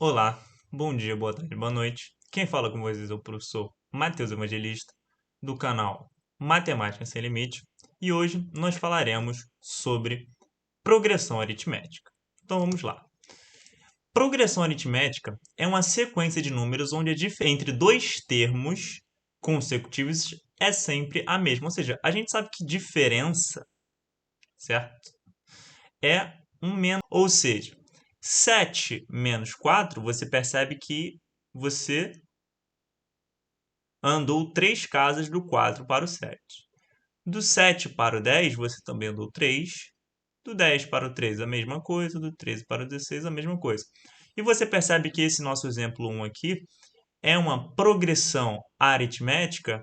Olá, bom dia, boa tarde, boa noite. Quem fala com vocês é o professor Matheus Evangelista, do canal Matemática Sem Limite, e hoje nós falaremos sobre progressão aritmética. Então vamos lá. Progressão aritmética é uma sequência de números onde a diferença entre dois termos consecutivos é sempre a mesma. Ou seja, a gente sabe que diferença, certo? É um menos. Ou seja, 7 menos 4, você percebe que você andou 3 casas do 4 para o 7. Do 7 para o 10, você também andou 3. Do 10 para o 13, a mesma coisa. Do 13 para o 16, a mesma coisa. E você percebe que esse nosso exemplo 1 aqui é uma progressão aritmética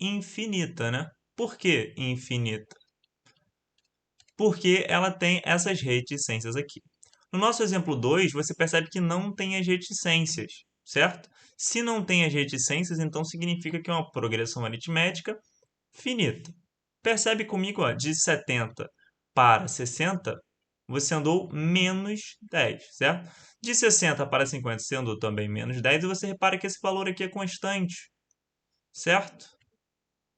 infinita, né? Por que infinita? Porque ela tem essas reticências aqui. No nosso exemplo 2, você percebe que não tem as reticências, certo? Se não tem as reticências, então significa que é uma progressão aritmética finita. Percebe comigo, ó, de 70 para 60, você andou menos 10, certo? De 60 para 50, você andou também menos 10, e você repara que esse valor aqui é constante, certo?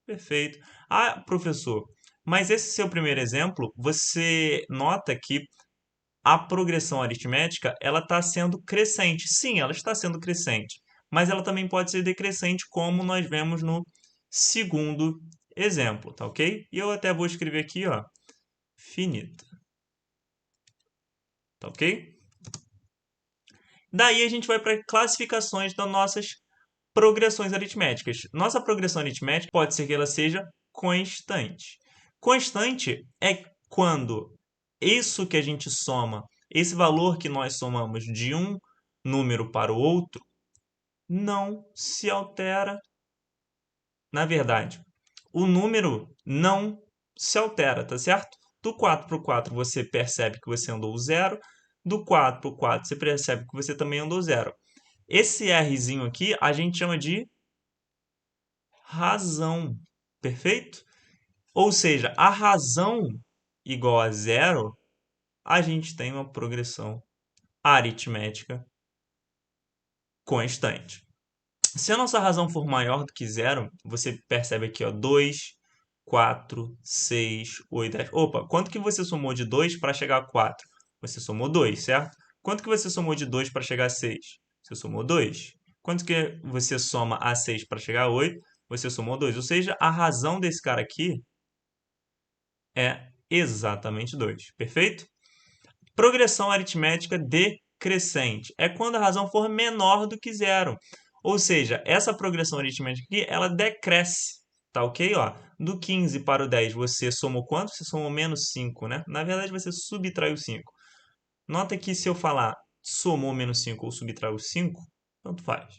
Perfeito. Ah, professor, mas esse seu primeiro exemplo, você nota que a progressão aritmética ela está sendo crescente. Sim, ela está sendo crescente, mas ela também pode ser decrescente, como nós vemos no segundo exemplo, tá ok? E eu até vou escrever aqui, ó, finita, tá ok? Daí a gente vai para classificações das nossas progressões aritméticas. Nossa progressão aritmética pode ser que ela seja constante. Constante é quando isso que a gente soma, esse valor que nós somamos de um número para o outro, não se altera. Na verdade, o número não se altera, tá certo? Do 4 para o 4 você percebe que você andou zero. Do 4 para o 4 você percebe que você também andou zero. Esse Rzinho aqui a gente chama de razão, perfeito? Ou seja, a razão igual a zero, a gente tem uma progressão aritmética constante. Se a nossa razão for maior do que zero, você percebe aqui, ó, 2, 4, 6, 8, 10. Opa, quanto que você somou de 2 para chegar a 4? Você somou 2, certo? Quanto que você somou de 2 para chegar a 6? Você somou 2. Quanto que você soma a 6 para chegar a 8? Você somou 2. Ou seja, a razão desse cara aqui é exatamente 2. Perfeito? Progressão aritmética decrescente é quando a razão for menor do que zero. Ou seja, essa progressão aritmética aqui, ela decresce. Tá ok? Ó, do 15 para o 10, você somou quanto? Você somou menos 5, né? Na verdade, você subtraiu 5. Nota que se eu falar somou menos 5 ou subtraiu 5, tanto faz.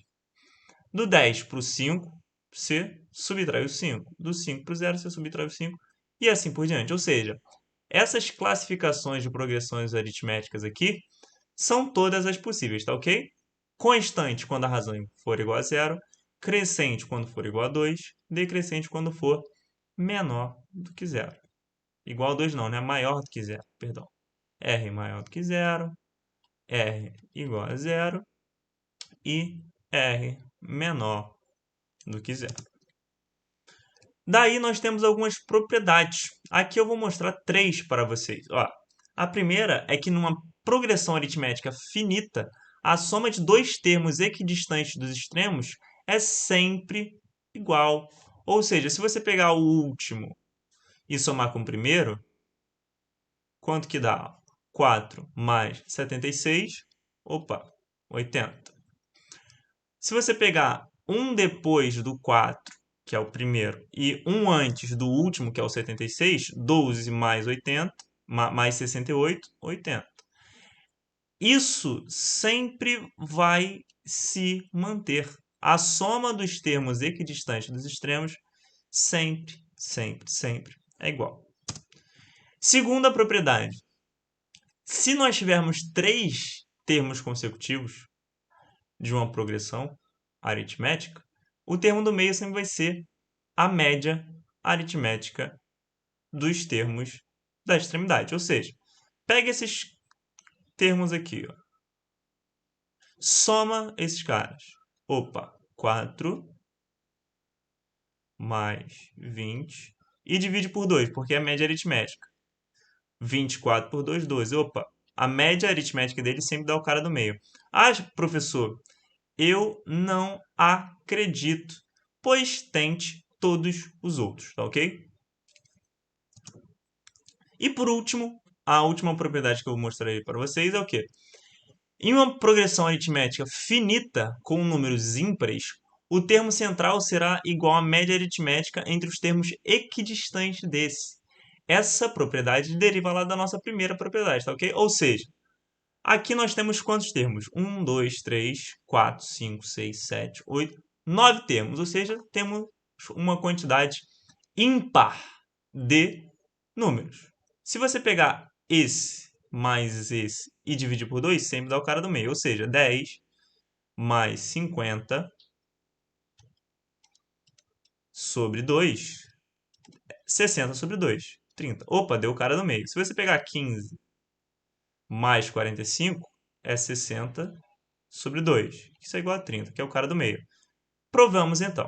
Do 10 para o 5, você subtraiu 5. Do 5 para o 0, você subtraiu 5. E assim por diante. Ou seja, essas classificações de progressões aritméticas aqui são todas as possíveis, tá ok? Constante quando a razão for igual a zero, crescente quando for igual a 2, decrescente quando for menor do que zero. Igual a 2 não, né? Maior do que zero, perdão. R maior do que zero, R igual a zero e R menor do que zero. Daí nós temos algumas propriedades. Aqui eu vou mostrar três para vocês. Ó, a primeira é que numa progressão aritmética finita, a soma de dois termos equidistantes dos extremos é sempre igual. Ou seja, se você pegar o último e somar com o primeiro, quanto que dá? 4 mais 76, opa, 80. Se você pegar um depois do 4, que é o primeiro, e um antes do último, que é o 76, 12 mais 80, mais 68, 80. Isso sempre vai se manter. A soma dos termos equidistantes dos extremos sempre, sempre, sempre é igual. Segunda propriedade. Se nós tivermos três termos consecutivos de uma progressão aritmética, o termo do meio sempre vai ser a média aritmética dos termos da extremidade. Ou seja, pega esses termos aqui, ó. Soma esses caras. Opa, 4 mais 20 e divide por 2, porque é a média aritmética. 24 por 2, 12. Opa, a média aritmética dele sempre dá o cara do meio. Ah, professor, eu não acredito, pois tente todos os outros, tá ok? E por último, a última propriedade que eu mostrarei para vocês é o quê? Em uma progressão aritmética finita com números ímpares, o termo central será igual à média aritmética entre os termos equidistantes desse. Essa propriedade deriva lá da nossa primeira propriedade, tá ok? Ou seja, aqui nós temos quantos termos? 1, 2, 3, 4, 5, 6, 7, 8, 9 termos. Ou seja, temos uma quantidade ímpar de números. Se você pegar esse mais esse e dividir por 2, sempre dá o cara do meio. Ou seja, 10 mais 50 sobre 2, 60 sobre 2, 30. Opa, deu o cara do meio. Se você pegar 15 mais 45, é 60 sobre 2. Isso é igual a 30, que é o cara do meio. Provamos então.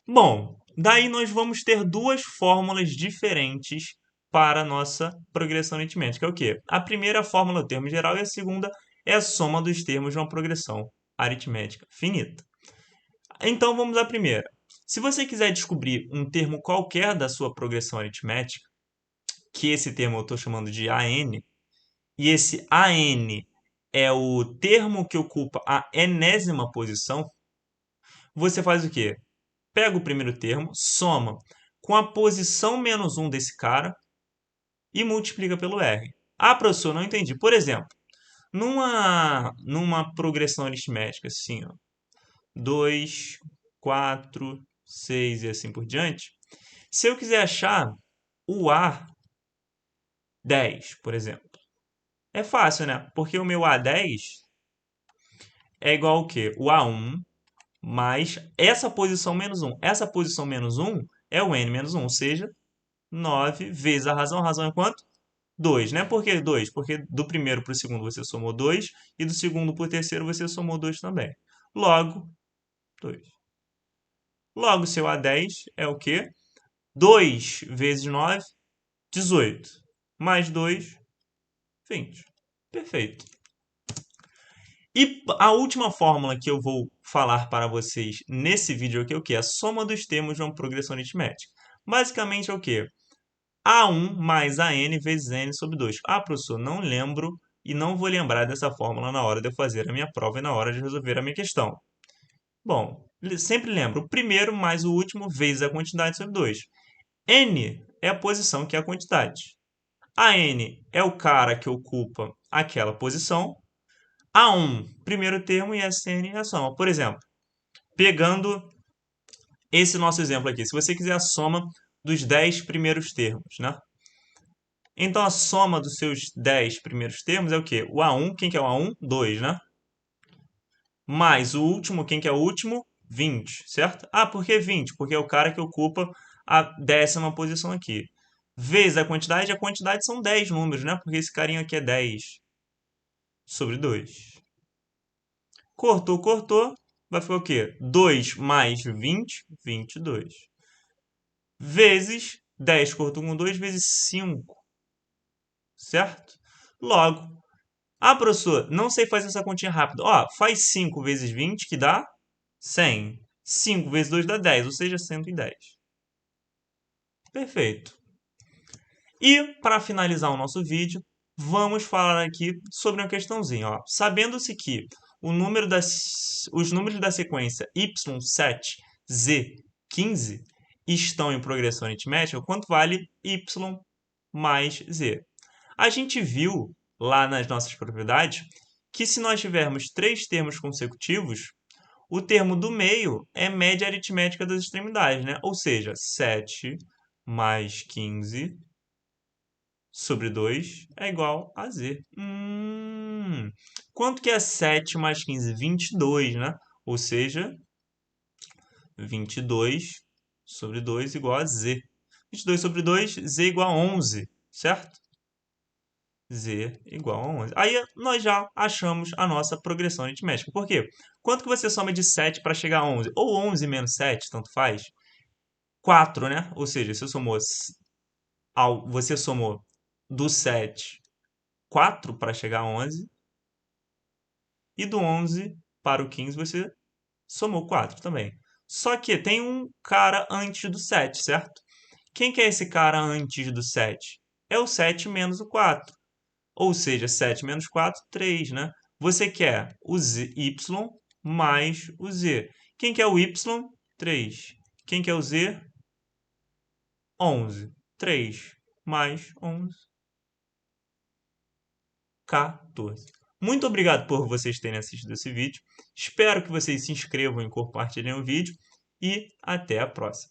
Bom, daí nós vamos ter duas fórmulas diferentes para a nossa progressão aritmética. É o quê? A primeira fórmula é o termo geral e a segunda é a soma dos termos de uma progressão aritmética finita. Então vamos à primeira. Se você quiser descobrir um termo qualquer da sua progressão aritmética, que esse termo eu estou chamando de AN, e esse AN é o termo que ocupa a enésima posição, você faz o quê? Pega o primeiro termo, soma com a posição menos 1 desse cara e multiplica pelo R. Ah, professor, não entendi. Por exemplo, numa progressão aritmética, assim, ó, 2, 4, 6 e assim por diante, se eu quiser achar o A10, por exemplo, é fácil, né? Porque o meu A10 é igual ao quê? O A1 mais essa posição menos 1. Essa posição menos 1 é o N menos 1, ou seja, 9 vezes a razão. A razão é quanto? 2, né? Por que 2? Porque do primeiro para o segundo você somou 2 e do segundo para o terceiro você somou 2 também. Logo, 2. Logo, seu A10 é o quê? 2 vezes 9, 18. Mais 2, 20. Perfeito. E a última fórmula que eu vou falar para vocês nesse vídeo aqui é o quê? A soma dos termos de uma progressão aritmética. Basicamente é o quê? A1 mais AN vezes N sobre 2. Ah, professor, não lembro e não vou lembrar dessa fórmula na hora de eu fazer a minha prova e na hora de resolver a minha questão. Bom, sempre lembro, o primeiro mais o último vezes a quantidade sobre 2. N é a posição, que é a quantidade. A N é o cara que ocupa aquela posição. A1, primeiro termo, e SN é a soma. Por exemplo, pegando esse nosso exemplo aqui, se você quiser a soma dos 10 primeiros termos, né? Então, a soma dos seus 10 primeiros termos é o quê? O A1, quem que é o A1? 2, né? Mais o último, quem que é o último? 20, certo? Ah, por que 20? Porque é o cara que ocupa a 10ª posição aqui. Vezes a quantidade são 10 números, né? Porque esse carinha aqui é 10 sobre 2. Cortou, cortou, vai ficar o quê? 2 mais 20, 22. Vezes 10 cortou com 2 vezes 5, certo? Logo, ah, professor, não sei fazer essa continha rápida. Ó, faz 5 vezes 20, que dá 100. 5 vezes 2 dá 10, ou seja, 110. Perfeito. E, para finalizar o nosso vídeo, vamos falar aqui sobre uma questãozinha. Ó. Sabendo-se que os números da sequência y7, z15 estão em progressão aritmética, quanto vale y mais z? A gente viu lá nas nossas propriedades que se nós tivermos 3 termos consecutivos, o termo do meio é média aritmética das extremidades, né? Ou seja, 7 mais 15 sobre 2 é igual a z. Quanto que é 7 mais 15? 22, né? Ou seja, 22 sobre 2 igual a z. 22 sobre 2, z igual a 11, certo? Z igual a 11. Aí nós já achamos a nossa progressão aritmética. Por quê? Quanto que você soma de 7 para chegar a 11? Ou 11 menos 7, tanto faz. 4, né? Ou seja, você somou do 7 4 para chegar a 11. E do 11 para o 15 você somou 4 também. Só que tem um cara antes do 7, certo? Quem que é esse cara antes do 7? É o 7 menos o 4. Ou seja, 7 menos 4, 3, né? Você quer o y mais o z. Quem que é o y? 3. Quem que é o z? 11. 3 mais 11, 14. Muito obrigado por vocês terem assistido esse vídeo. Espero que vocês se inscrevam e compartilhem o vídeo. E até a próxima.